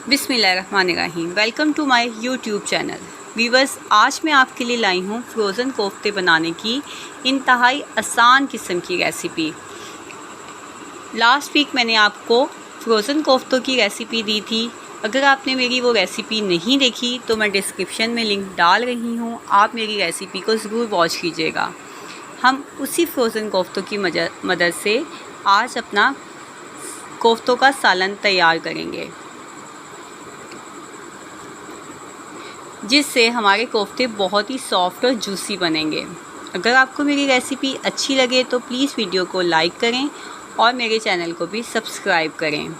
बिस्मिल्लाहिर्रहमानिर्रहीम। Welcome to my YouTube channel. Viewers, आज मैं आपके लिए लाई हूँ फ्रोज़न कोफ्ते बनाने की इंतहाई आसान किस्म की रेसिपी। लास्ट वीक मैंने आपको फ्रोज़न कोफ्तों की रेसिपी दी थी। अगर आपने मेरी वो रेसिपी नहीं देखी तो मैं डिस्क्रिप्शन में लिंक डाल रही हूँ, आप मेरी रेसिपी को ज़रूर वॉच कीजिएगा। हम उसी फ्रोज़न कोफ्तों की मदद से आज अपना कोफ्तों का सालन तैयार करेंगे, जिससे हमारे कोफ्ते बहुत ही सॉफ्ट और जूसी बनेंगे। अगर आपको मेरी रेसिपी अच्छी लगे तो प्लीज़ वीडियो को लाइक करें और मेरे चैनल को भी सब्सक्राइब करें।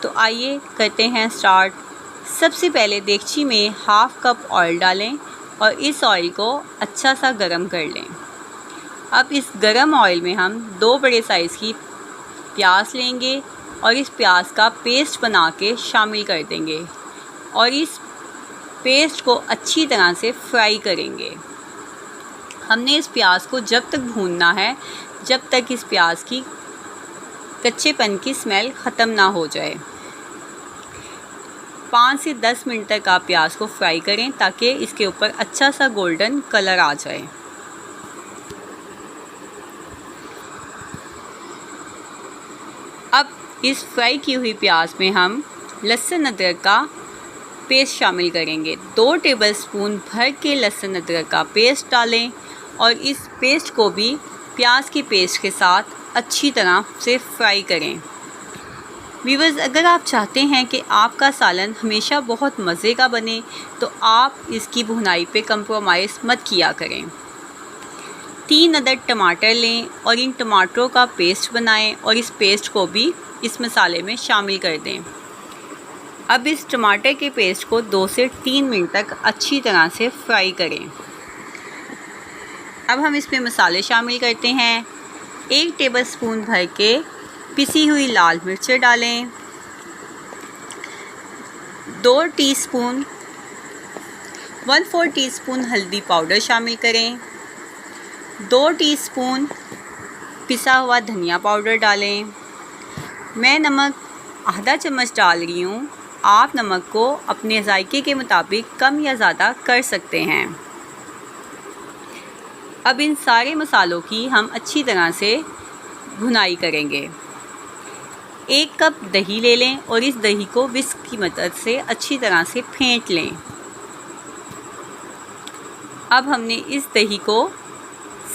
तो आइए करते हैं स्टार्ट। सबसे पहले देगची में हाफ़ कप ऑयल डालें और इस ऑयल को अच्छा सा गरम कर लें। अब इस गरम ऑयल में हम 2 बड़े साइज़ की प्याज लेंगे और इस प्याज का पेस्ट बना के शामिल कर देंगे और इस पेस्ट को अच्छी तरह से फ्राई करेंगे। हमने इस प्याज को जब तक भूनना है जब तक इस प्याज की कच्चेपन की स्मेल ख़त्म ना हो जाए। 5 से 10 मिनट तक आप प्याज को फ्राई करें ताकि इसके ऊपर अच्छा सा गोल्डन कलर आ जाए। अब इस फ्राई की हुई प्याज में हम लहसुन अदरक का पेस्ट शामिल करेंगे। 2 टेबलस्पून भर के लहसुन अदरक का पेस्ट डालें और इस पेस्ट को भी प्याज के पेस्ट के साथ अच्छी तरह से फ्राई करें। व्यूअर्स, अगर आप चाहते हैं कि आपका सालन हमेशा बहुत मज़े का बने तो आप इसकी भुनाई पे कंप्रोमाइज़ मत किया करें। 3 अदद टमाटर लें और इन टमाटरों का पेस्ट बनाएं और इस पेस्ट को भी इस मसाले में शामिल कर दें। अब इस टमाटर के पेस्ट को 2 से 3 मिनट तक अच्छी तरह से फ्राई करें। अब हम इसमें मसाले शामिल करते हैं। 1 टेबलस्पून भर के पिसी हुई लाल मिर्चें डालें। 1/4 टीस्पून हल्दी पाउडर शामिल करें। 2 टीस्पून पिसा हुआ धनिया पाउडर डालें। मैं नमक आधा चम्मच डाल रही हूँ, आप नमक को अपने जायके के मुताबिक कम या ज़्यादा कर सकते हैं। अब इन सारे मसालों की हम अच्छी तरह से भुनाई करेंगे। 1 कप दही ले लें और इस दही को विस्क की मदद से अच्छी तरह से फेंट लें। अब हमने इस दही को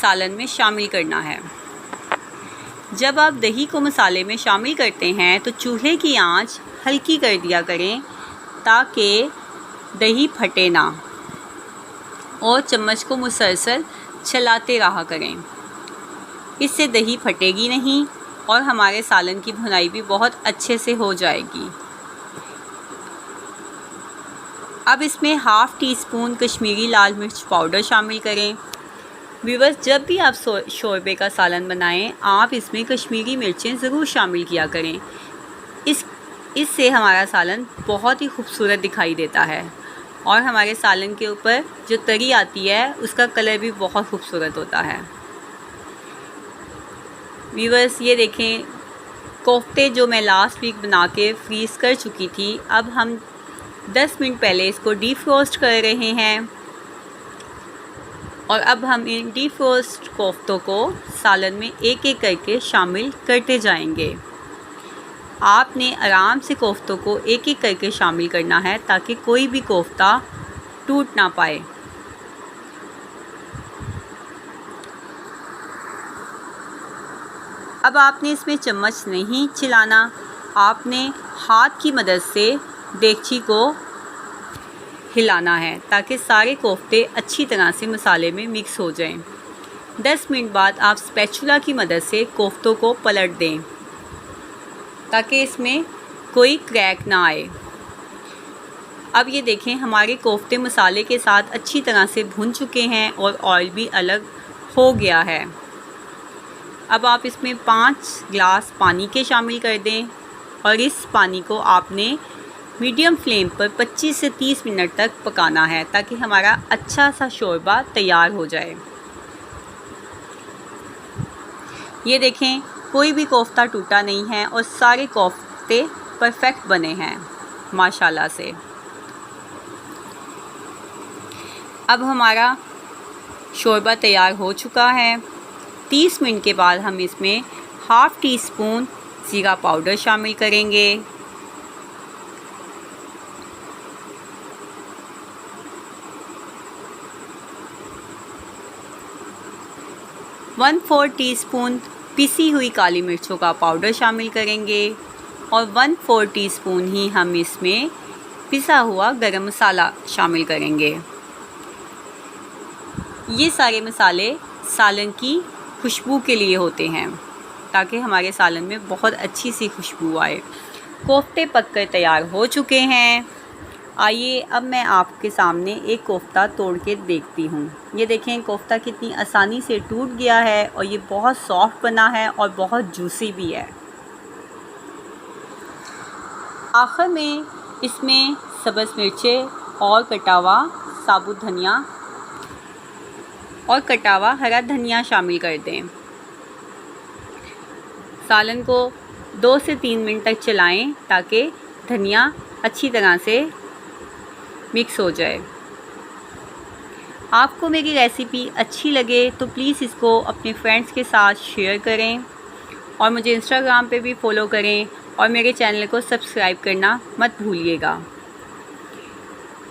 सालन में शामिल करना है। जब आप दही को मसाले में शामिल करते हैं तो चूल्हे की आंच हल्की कर दिया करें ताकि दही फटे ना और चम्मच को मुसलसल चलाते रहा करें। इससे दही फटेगी नहीं और हमारे सालन की भुनाई भी बहुत अच्छे से हो जाएगी। अब इसमें हाफ़ टी स्पून कश्मीरी लाल मिर्च पाउडर शामिल करें। व्यूअर्स, जब भी आप शोरबे का सालन बनाएं आप इसमें कश्मीरी मिर्चें ज़रूर शामिल किया करें। इससे हमारा सालन बहुत ही खूबसूरत दिखाई देता है और हमारे सालन के ऊपर जो तरी आती है उसका कलर भी बहुत खूबसूरत होता है। व्यूअर्स, ये देखें कोफ्ते जो मैं लास्ट वीक बना के फ्रीज़ कर चुकी थी, अब हम 10 मिनट पहले इसको डीफ्रोस्ट कर रहे हैं और अब हम इन डीफ्रोस्ट कोफ्तों को सालन में एक एक करके शामिल करते जाएंगे। आपने आराम से कोफ्तों को एक एक करके शामिल करना है ताकि कोई भी कोफ्ता टूट ना पाए। अब आपने इसमें चम्मच नहीं चलाना, आपने हाथ की मदद से देगची को हिलाना है ताकि सारे कोफ्ते अच्छी तरह से मसाले में मिक्स हो जाएं। 10 मिनट बाद आप स्पैचुला की मदद से कोफ्तों को पलट दें ताकि इसमें कोई क्रैक ना आए। अब ये देखें हमारे कोफ्ते मसाले के साथ अच्छी तरह से भुन चुके हैं और ऑयल भी अलग हो गया है। अब आप इसमें 5 ग्लास पानी के शामिल कर दें और इस पानी को आपने मीडियम फ्लेम पर 25 से 30 मिनट तक पकाना है ताकि हमारा अच्छा सा शोरबा तैयार हो जाए। ये देखें कोई भी कोफ्ता टूटा नहीं है और सारे कोफ्ते परफेक्ट बने हैं माशाल्लाह से। अब हमारा शोरबा तैयार हो चुका है। 30 मिनट के बाद हम इसमें हाफ़ टी स्पून ज़ीरा पाउडर शामिल करेंगे। 1/4 टीस्पून पिसी हुई काली मिर्चों का पाउडर शामिल करेंगे और 1/4 टीस्पून ही हम इसमें पिसा हुआ गरम मसाला शामिल करेंगे। ये सारे मसाले सालन की खुशबू के लिए होते हैं ताकि हमारे सालन में बहुत अच्छी सी खुशबू आए। कोफ्ते पककर तैयार हो चुके हैं। आइए अब मैं आपके सामने एक कोफ्ता तोड़ के देखती हूँ। ये देखें कोफ्ता कितनी आसानी से टूट गया है और ये बहुत सॉफ्ट बना है और बहुत जूसी भी है। आखिर में इसमें सब्ज़ मिर्चें और कटा हुआ साबुत धनिया और कटा हुआ हरा धनिया शामिल कर दें। सालन को 2 से 3 मिनट तक चलाएं ताकि धनिया अच्छी तरह से मिक्स हो जाए। आपको मेरी रेसिपी अच्छी लगे तो प्लीज़ इसको अपने फ्रेंड्स के साथ शेयर करें और मुझे इंस्टाग्राम पे भी फॉलो करें और मेरे चैनल को सब्सक्राइब करना मत भूलिएगा।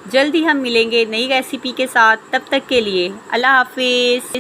जल्दी हम मिलेंगे नई रेसिपी के साथ। तब तक के लिए अल्लाह हाफ़िज़।